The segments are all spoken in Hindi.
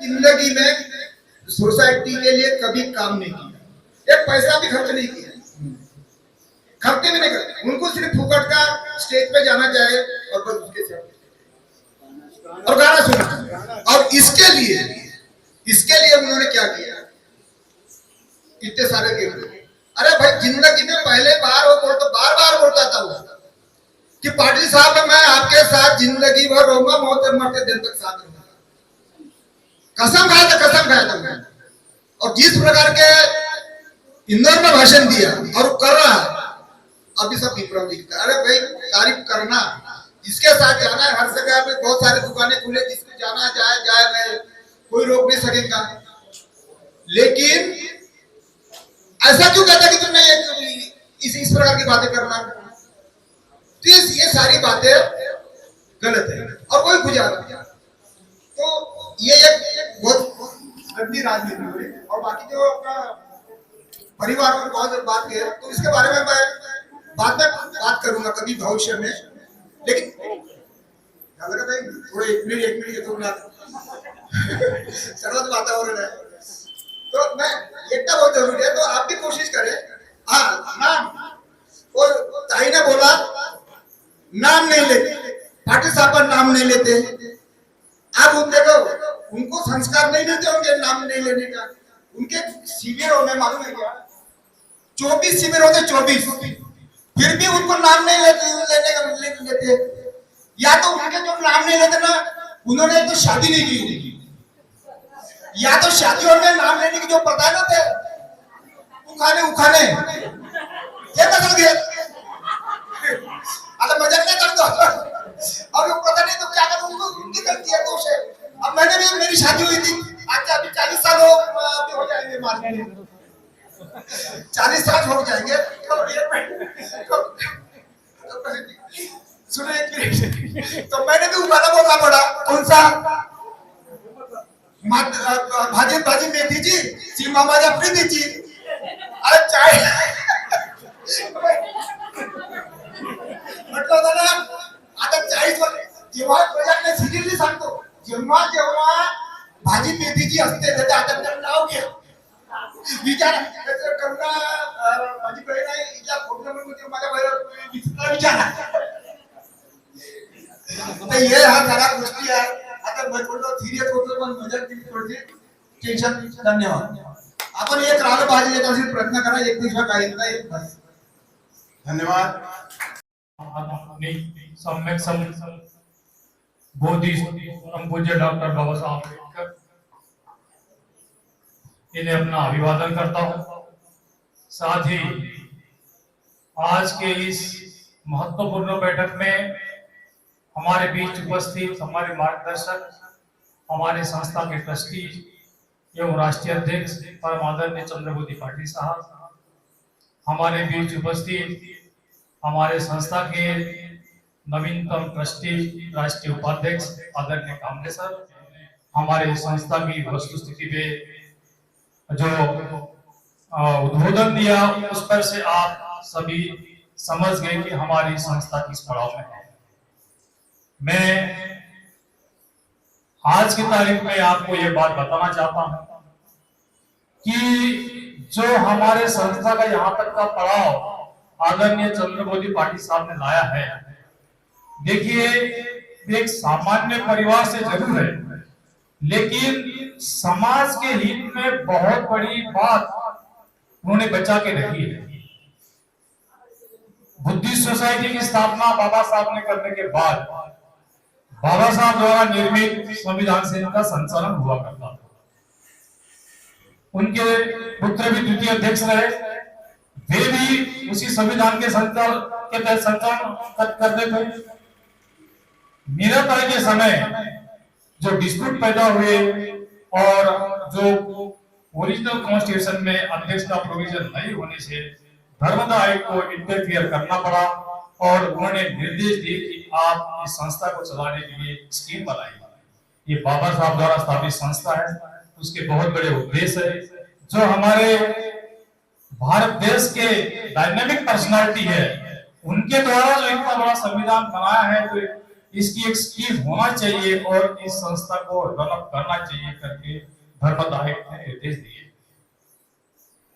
जिंदगी में सोसाइटी के लिए कभी काम नहीं किया, एक पैसा भी खर्च नहीं किया, खर्चे भी नहीं करते। उनको सिर्फ फुकट का स्टेज पे जाना चाहे और बस उसके साथ और गाना सुना। और इसके लिए उन्होंने क्या किया, इतने सारे गेम। अरे भाई जिंदगी में पहले बार वो बोलता, बार बार बोलता था वो कि पाटिल साहब मैं आपके साथ जिंदगी भर रहूंगा, मौत मरते दिन तक साथ रहूंगा। कसम खाया था मैं। और जिस प्रकार के इंदौर में भाषण दिया और वो कर रहा है, अभी सब विक्रम दिखता। अरे भाई तारीफ करना, जिसके साथ जाना है, हर जगह पे बहुत सारे दुकानें खुले, जिसको जाना जाए नहीं, कोई रोक नहीं सकेगा। लेकिन ऐसा क्यों कहता कि तुमने इस प्रकार की बातें करना, तो ये सारी बातें गलत है और कोई गुजारा। तो ये एक बहुत गंदी राजनीति हुई। और बाकी जो अपना परिवार पर बहुत बात की है, तो इसके बारे में मैं बाद में बात करूंगा कभी भविष्य में। लेकिन थोड़े एक मिनट तो सर्वत वातावरण है, तो मैं एकता बहुत जरूरी है। तो आप भी कोशिश करें। हाँ, नाम और ताई ने बोला नाम नहीं लेते, पाटिल साहब का नाम नहीं लेते। आप उन देखो, उनको संस्कार नहीं देते होंगे नाम नहीं लेने का। उनके शिविरों में मालूम है क्या, 24 शिविर होते, 24, फिर भी उनको नाम नहीं लेते। या तो उनके जो नाम नहीं लेते ना, उन्होंने तो शादी नहीं की, या तो शादियों में नाम लेने की जो प्रधान होते उखाने ये मतलब ये अगर मजाक नहीं कर दो और वो पता नहीं तो क्या करूं, उनकी गलती है, दोष है। अब मैंने भी, मेरी शादी हुई थी, आज अभी 40 साल हो जाएंगे, मारने 40 साल हो जाएंगे। सुनिए, तो मैंने भी उखाना बोलना पड़ा। कौन सा भाजी मेथी जी, सीमा माझ्या प्रीतीची। अरे चाय म्हटलं होतं ना, आता 40 वर्ष जेव्हा प्रजाने सिरियसली सांगतो, जेव्हा भाजी मेथीची असते तर आता त्याचं नाव घ्या, विचार करुणा माझी बहीण आहे, हिच्या फोन नंबर माझ्या बहिणीला विचारा। तर हे हा सगळ्या गोष्टी आहे। आता बोलतो सिरियस होतो पण मजाक केली थोडी, टेन्शन। धन्यवाद। आपण एक राग भाजी येत असेल प्रयत्न करा, एक दिवसा काही नाही, एक बस। धन्यवाद। सम्यक बोधि परम पूज्य डॉक्टर बाबा साहब अम्बेडकर, इन्हें अपना अभिवादन करता हूं। साथ ही आज के इस महत्वपूर्ण बैठक में हमारे बीच उपस्थित हमारे मार्गदर्शक, हमारे संस्था के ट्रस्टी एवं राष्ट्रीय अध्यक्ष परम आदरणीय चंद्रबोधी पाटिल साहब, हमारे बीच उपस्थित हमारे संस्था के नवीनतम ट्रस्टी राष्ट्रीय उपाध्यक्ष आदरणीय कामले सर, हमारे संस्था की वस्तुस्थिति पे जो उद्बोधन दिया उस पर से आप सभी समझ गए कि हमारी संस्था किस पड़ाव में है। मैं आज की तारीख में आपको ये बात बताना चाहता हूं कि जो हमारे संस्था का यहाँ तक का पड़ाव आदरणीय चंद्रबोधी पाटिल साहब ने लाया है, देखिए एक सामान्य परिवार से जरूर है, लेकिन समाज के हित में बहुत बड़ी बात उन्होंने बचा के रखी है। बुद्धिस्ट सोसाइटी की स्थापना बाबा साहब ने करने के बाद बाबा साहब द्वारा निर्मित संविधान से इनका संचालन हुआ करता था। उनके पुत्र भी द्वितीय अध्यक्ष रहे, वे भी उसी संविधान के संचालन करते थे। मीराबाई के समय जो डिस्प्यूट पैदा हुए और जो ओरिजिनल कॉन्स्टिट्यूशन में अध्यक्ष का प्रोविजन नहीं होने से धर्मदा आयोग को इंटरफियर करना पड़ा और उन्होंने निर्देश दिए कि आप इस संस्था को चलाने के लिए स्कीम बनाइए। ये बाबा साहब द्वारा स्थापित संस्था है, उसके बहुत बड़े उद्देश्य है। जो हमारे भारत देश के डायनेमिक पर्सनालिटी है, उनके द्वारा जो इतना बड़ा संविधान बनाया है, तो इसकी एक स्कीम होना चाहिए और इस संस्था को डेवलप करना चाहिए करके धर्मद आयुक्त ने निर्देश दिए।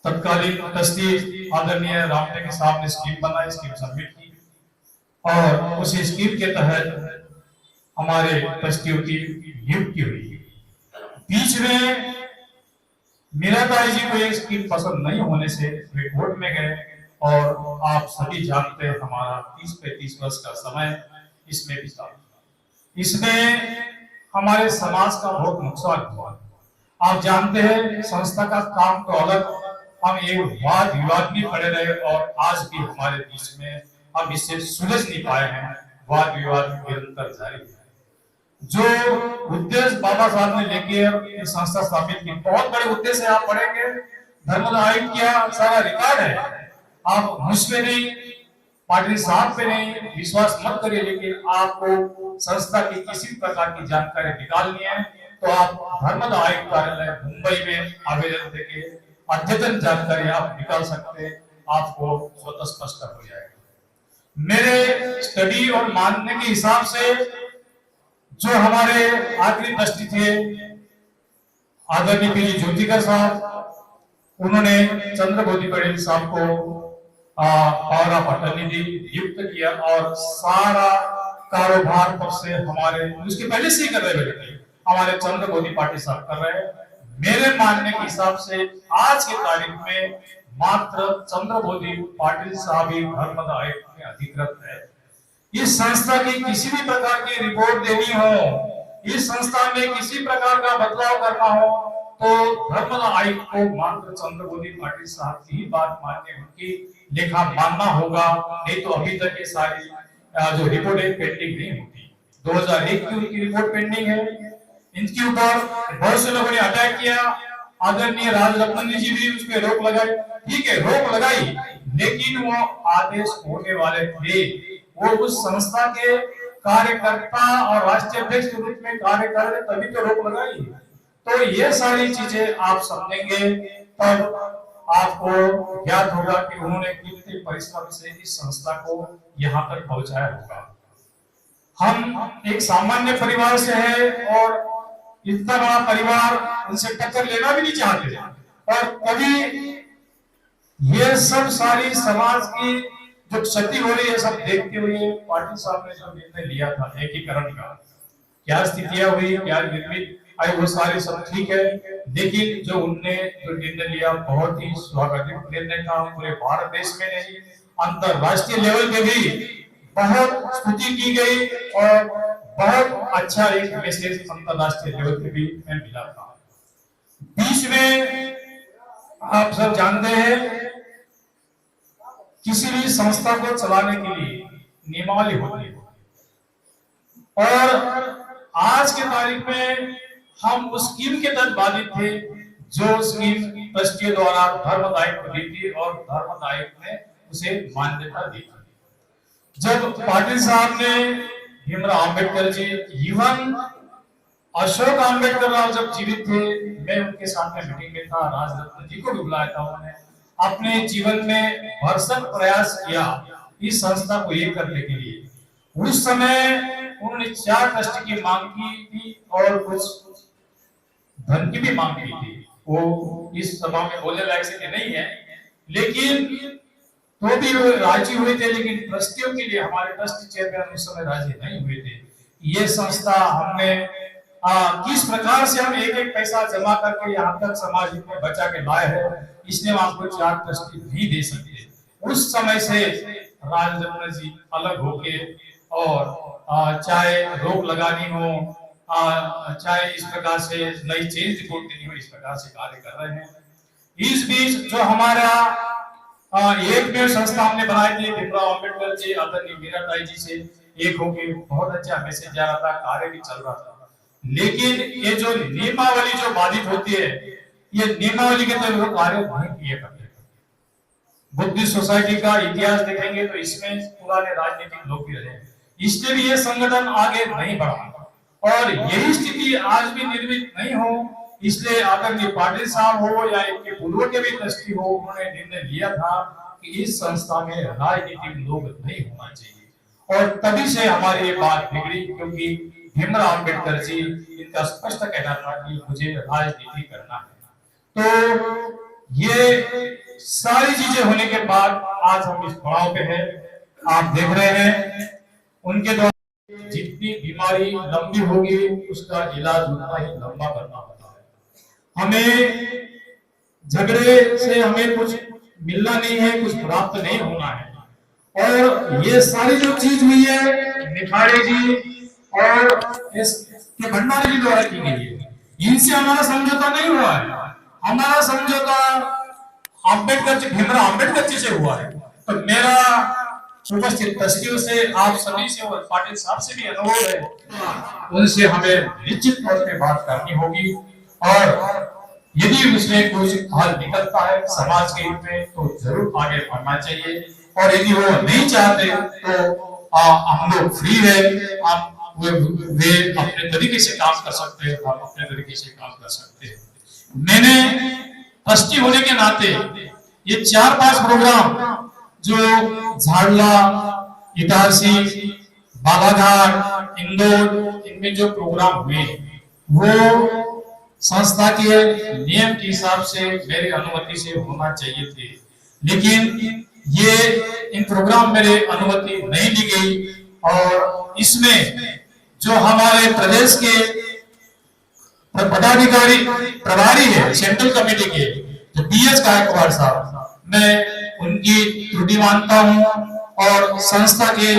तत्कालीन ट्रस्टी आदरणीय रामटेके साहब ने स्कीम बनाई, स्कीम सबमिट की और उस स्कीम के तहत हमारे ट्रस्टियों की नियुक्ति हुई। बीच में मीराबाई जी को ये स्कीम पसंद नहीं होने से वे कोर्ट में गए और आप सभी जानते हैं हमारा 30-35 वर्ष का समय इसमें बीता। इसमें हमारे समाज का बहुत नुकसान हुआ। आप जानते हैं संस्था का काम तो अलग, हम एक वाद विवाद में पड़े रहे और आज भी हमारे बीच में हम इससे सुलझ नहीं पाए हैं। वाद विवाद निरंतर जारी है। जो उद्देश्य बाबा साहब ने लेके ये संस्था स्थापित की, बहुत बड़े उद्देश्य आप पढ़ेंगे, धर्मद आयुक्त का सारा रिकॉर्ड है। आप मुझ पे नहीं, पाटिल साहब पे नहीं विश्वास मत करिए, लेकिन आपको संस्था की किसी प्रकार की जानकारी निकालनी है तो आप धर्मद आयुक्त कार्यालय मुंबई में आवेदन देके अद्यतन जानकारी आप निकाल सकते हैं, आपको स्वतः स्पष्ट हो जाएगा। मेरे स्टडी और मानने के हिसाब से जो हमारे आखिरी ट्रस्टी थे आदरणीय पीजी ज्योतिकर साहब, उन्होंने चंद्रबोधी पटेल साहब को पावर ऑफ अटर्नी नियुक्त किया और सारा कारोबार पर से हमारे उसके पहले से ही कर रहे थे, हमारे चंद्रबोधी पाटिल साहब कर रहे हैं। मेरे मानने के हिसाब से आज के तारीख में मात्र चंद्रबोधी पाटिल साहब ही धर्मद आयुक्त में अधिकृत है। इस संस्था की किसी भी प्रकार की रिपोर्ट देनी हो, इस संस्था में किसी प्रकार का बदलाव करना हो तो धर्मद आयुक्त को मात्र चंद्रबोधी पाटिल साहब की ही बात मानने, उनकी लेखा मानना होगा, नहीं तो अभी तक ये सारी जो रिपोर्ट है पेंडिंग नहीं होती। 2001 की उनकी रिपोर्ट पेंडिंग है। इनके ऊपर बहुत से लोगों ने अटैक किया, आदरणीय राजरत्न जी भी उस पर रोक लगाई। ठीक है, रोक लगाई, लेकिन वो आदेश होने वाले थे, वो उस संस्था के कार्यकर्ता और राष्ट्रीय अध्यक्ष के रूप में कार्य कर रहे, तभी तो रोक लगाई। तो ये सारी चीजें आप समझेंगे तब आपको ज्ञात होगा कि उन्होंने कितने परिश्रम से इस संस्था को यहाँ तक पहुंचाया होगा। हम एक सामान्य परिवार से है और इतना बड़ा परिवार, उनसे टक्कर लेना भी नहीं चाहते और कभी ये सब सारी समाज की जो क्षति हो रही है सब देखते हुए पाटिल साहब ने जो निर्णय लिया था एकीकरण का, क्या स्थितियां हुई, क्या निर्मित आई, वो सारी सब ठीक है, लेकिन जो उनने जो निर्णय लिया बहुत ही स्वागत निर्णय था। पूरे भारत देश में नहीं, अंतरराष्ट्रीय लेवल पे भी बहुत स्तुति की गई और बहुत अच्छा एक मैसेज अंतरराष्ट्रीय लेवल पे भी मिला था। बीच में आप सब जानते हैं किसी भी संस्था को चलाने के लिए नियमावली होती है और आज के तारीख में हम उस स्कीम के तहत बाधित थे जो स्कीम ट्रस्टियों द्वारा धर्मद आयुक्त को दी थी और धर्मद आयुक्त ने उसे मान्यता दी थी। जब पाटिल साहब ने भीमराव अंबेडकर जी, इवन अशोक अंबेडकर राव जब जीवित थे, मैं उनके साथ में मीटिंग में था, राजरत्न जी को भी बुलाया था। उन्होंने अपने जीवन में भरसक प्रयास किया इस संस्था को ये करने के लिए। उस समय उन्होंने 4 ट्रस्ट की मांग की थी और कुछ धन की भी मांग की थी। वो इस सभा में बोलने लायक से नहीं है, लेकिन तो भी वो राजी हुए थे, लेकिन ट्रस्टियों के लिए हमारे ट्रस्ट चेयरमैन उस समय राजी नहीं हुए थे। ये संस्था हमने किस प्रकार से हम एक एक पैसा जमा करके यहाँ तक समाज में बचा के लाए हैं, इसलिए हम आपको 4 ट्रस्टी नहीं दे सकते। उस समय से राजरत्न जी अलग होके और चाहे रोक लगानी हो, चाहे इस प्रकार से नई चेंज रिपोर्ट देनी हो, इस प्रकार से कार्य कर रहे हैं। इस बीच जो हमारा एक में संस्था हमने बनाई थी भीमराव अंबेडकर जी, आदरणीय मीराबाई जी से एक होके बहुत अच्छा मैसेज जा रहा था, कार्य भी चल रहा था। लेकिन ये जो नियमावली जो बाधित होती है, ये नियमावली के तहत वो कार्य नहीं किए करते। बुद्धिस्ट सोसाइटी का इतिहास देखेंगे तो इसमें पुराने राजनीतिक लोग भी रहे, इसलिए भी ये संगठन आगे नहीं बढ़ा और यही स्थिति आज भी निर्मित नहीं हो। इसलिए आदरणीय पाटिल साहब हो या इनके पूर्व के भी ट्रस्टी हो, उन्होंने निर्णय लिया था कि इस संस्था में राजनीतिक लोग नहीं होना चाहिए और तभी से हमारी ये बात बिगड़ी, क्योंकि भीमराव अम्बेडकर जी इनका स्पष्ट कहना था कि मुझे राजनीति करना है। तो ये सारी चीजें होने के बाद आज हम इस पड़ाव पे हैं। आप देख रहे हैं उनके द्वारा जितनी बीमारी लंबी होगी उसका इलाज उतना ही लंबा करना होता है। हमें झगड़े से हमें कुछ मिलना नहीं है, कुछ प्राप्त नहीं होना है। और ये सारी जो चीज हुई है निखाड़े जी और के भंडारी जी द्वारा की गई है, इनसे हमारा समझौता नहीं हुआ है। हमारा समझौता अम्बेडकर जी, भीमराव अम्बेडकर जी से हुआ है। तो मेरा उपस्थित ट्रस्टियों से, आप सभी से और पाटिल साहब से भी अनुरोध है, उनसे हमें निश्चित तौर पे बात करनी होगी। और यदि उसमें कुछ हल निकलता है समाज के हित में तो जरूर आगे बढ़ना चाहिए। और यदि वो नहीं चाहते तो हम लोग फ्री है, वे अपने तरीके से काम कर सकते हैं, हम अपने तरीके से काम कर सकते हैं। मैंने ट्रस्टी होने के नाते ये 4-5 प्रोग्राम जो झाड़ला, इटारसी, बालाघाट, इंदौर, इनमें जो प्रोग्राम हुए वो संस्था के नियम के हिसाब से मेरी अनुमति से होना चाहिए थे, लेकिन ये इन प्रोग्राम मेरे अनुमति नहीं दी गई। और इसमें जो हमारे प्रदेश के पदाधिकारी प्रभारी है सेंट्रल कमेटी के, जो बीएस गायकवाड़ साहब, मैं उनकी त्रुटि मानता हूं और संस्था के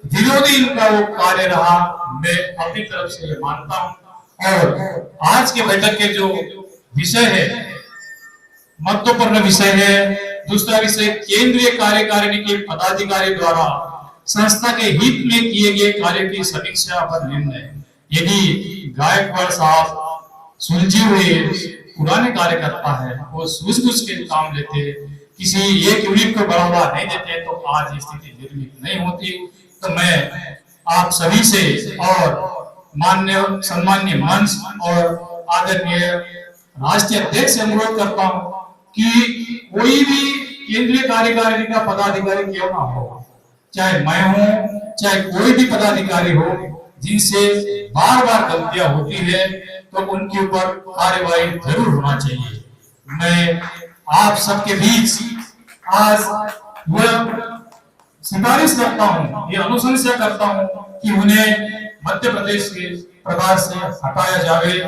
विरोधी इनका वो कार्य रहा, मैं अपनी तरफ से ये मानता हूं। और आज के बैठक के जो विषय है, महत्वपूर्ण विषय है। दूसरा विषय, केंद्रीय कार्यकारिणी के पदाधिकारी द्वारा संस्था के हित में किए गए कार्य की समीक्षा पर निर्णय। यदि गायकवाड़ साहब सुलझे हुए पुराने कार्यकर्ता है, वो सूझबूझ के काम लेते, किसी एक यूनिट को बढ़ावा नहीं देते तो आज स्थिति निर्मित नहीं होती। तो मैं आप सभी से और मान्य सम्मान्य मंच और आदरणीय राष्ट्रीय अध्यक्ष से अनुरोध करता हूं कि कोई भी केंद्रीय कार्यकारिणी का पदाधिकारी क्यों ना हो, चाहे मैं हूं चाहे कोई भी पदाधिकारी हो, जिनसे बार बार गलतियां होती है तो उनके ऊपर कार्यवाही जरूर होना चाहिए। मैं आप सबके बीच आज यह सिफारिश करता हूं, ये अनुशंसा करता हूं कि उन्हें मध्य प्रदेश के प्रभार से हटाया जाए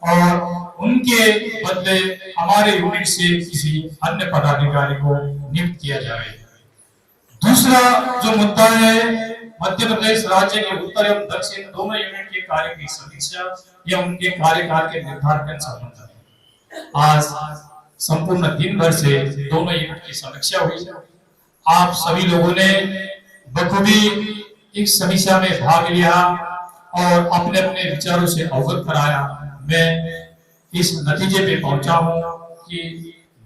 और उनके बदले हमारे यूनिट से किसी अन्य पदाधिकारी को नियुक्त किया जाए। दूसरा जो मुद्दा है, मध्य प्रदेश राज्य के उत्तर एवं दक्षिण दोनों यूनिट के कार्य की समीक्षा या उनके कार्यकाल के निर्धारण के संबंध में आज संपूर्ण दिन भर से दोनों यूनिट की समीक्षा हुई। आप सभी लोगों ने बखूबी इस समीक्षा में भाग लिया और अपने अपने विचारों से अवगत कराया। मैं इस नतीजे पे पहुंचा हूं कि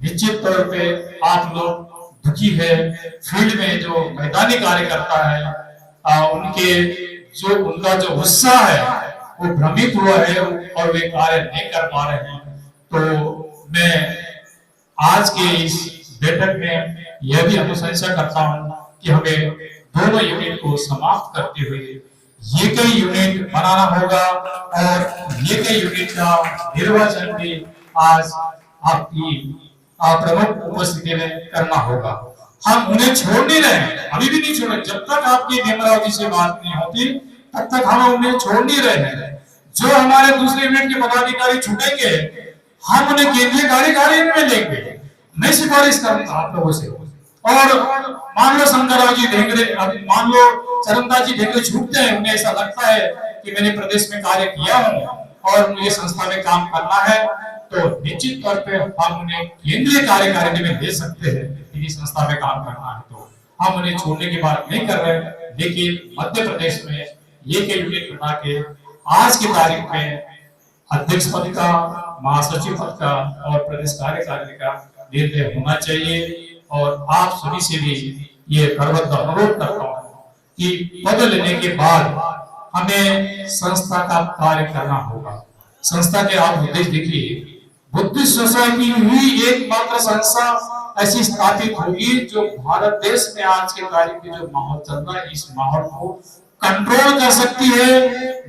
निश्चित तौर पे आप लोग दुखी है, फील्ड में जो मैदानी कार्यकर्ता है उनका जो उत्साह है वो भ्रमित हुआ है और वे कार्य नहीं कर पा रहे हैं। तो मैं आज के इस बैठक में यह भी अनुशंसा करता हूं कि हमें दोनों यूनिट को समाप्त करते हुए ये कई यूनिट बनाना होगा और ये कई यूनिट का निर्वाचन भी आज आपकी प्रमुख उपस्थिति में करना होगा। हम उन्हें छोड़ नहीं रहे हैं, अभी भी नहीं छोड़ रहे। जब तक आपकी भीमराव जी से बात नहीं होती तब तक हम उन्हें छोड़ नहीं रहे हैं। जो हमारे दूसरे यूनिट के पदाधिकारी छूटेंगे हम उन्हें केंद्रीय कार्यकारिणी में लेंगे। मैं सिफारिश करूंगा आप लोगों से। और मान लो शंकरराव जी ढेंगरे, मान लो चरणदास जी ढेंगरे छूटते हैं, उन्हें ऐसा लगता है कि मैंने प्रदेश में कार्य किया हूं और मुझे संस्था में काम करना है, तो निश्चित तौर पे हम उन्हें केंद्रीय कार्यकारिणी में ले सकते हैं। यदि संस्था में काम करना है तो हम उन्हें छोड़ने की बात नहीं कर रहे, लेकिन मध्य प्रदेश में ये के यूनिट बना के आज की तारीख में अध्यक्ष पद का, महासचिव पद का और प्रदेश कार्यकारिणी का निर्णय होना चाहिए। और आप सभी से भी ये करबद्ध अनुरोध करता हूं कि पद लेने के बाद हमें संस्था का कार्य करना होगा। संस्था के आप उद्देश्य देखिए, बुद्धिस्ट सोसाइटी ही एकमात्र संस्था ऐसी स्थापित होगी जो भारत देश में आज के कार्य की जो माहौल चल रहा है, इस माहौल को कंट्रोल कर सकती है,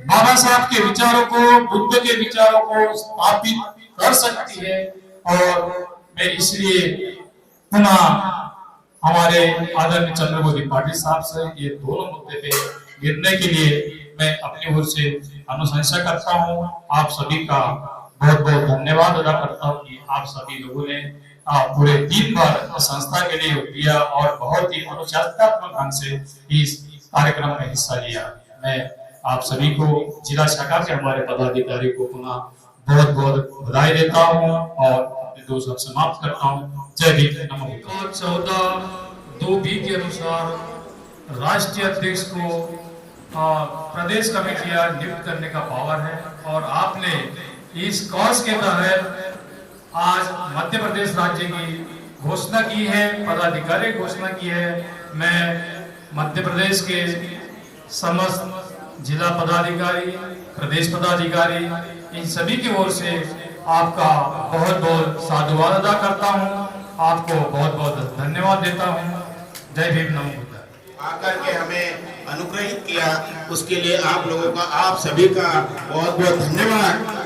बाबा साहब के विचारों को, बुद्ध के विचारों को स्थापित कर सकती है। और मैं इसलिए पुनः हमारे आदरणीय चंद्रमोदी पाटिल साहब से ये दोनों मुद्दे पे गिरने के लिए मैं अपनी ओर से अनुशंसा करता हूँ। आप सभी का बहुत बहुत धन्यवाद अदा करता हूँ कि आप सभी लोगों ने पूरे दिन भर संस्था के लिए दिया और बहुत ही अनुशासनात्मक ढंग से इस कार्यक्रम में हिस्सा लिया। मैं आप सभी को जिला शाखा के हमारे पदाधिकारी को पुनः बहुत बहुत बधाई देता हूँ और अपने दो शब्द समाप्त करता हूँ। जय भीम, नमो बुद्धाय। 14(2)(b) के अनुसार राष्ट्रीय अध्यक्ष को प्रदेश कमेटियां नियुक्त करने का पावर है और आपने इस कॉज के तहत आज मध्य प्रदेश राज्य की घोषणा की है, पदाधिकारी घोषणा की है। मैं मध्य प्रदेश के समस्त जिला पदाधिकारी, प्रदेश पदाधिकारी, इन सभी की ओर से आपका बहुत बहुत साधुवाद अदा करता हूं, आपको बहुत बहुत धन्यवाद देता हूं। जय भीम, नमो बुद्धाय। आकर के हमें अनुग्रहित किया उसके लिए आप लोगों का, आप सभी का बहुत बहुत धन्यवाद।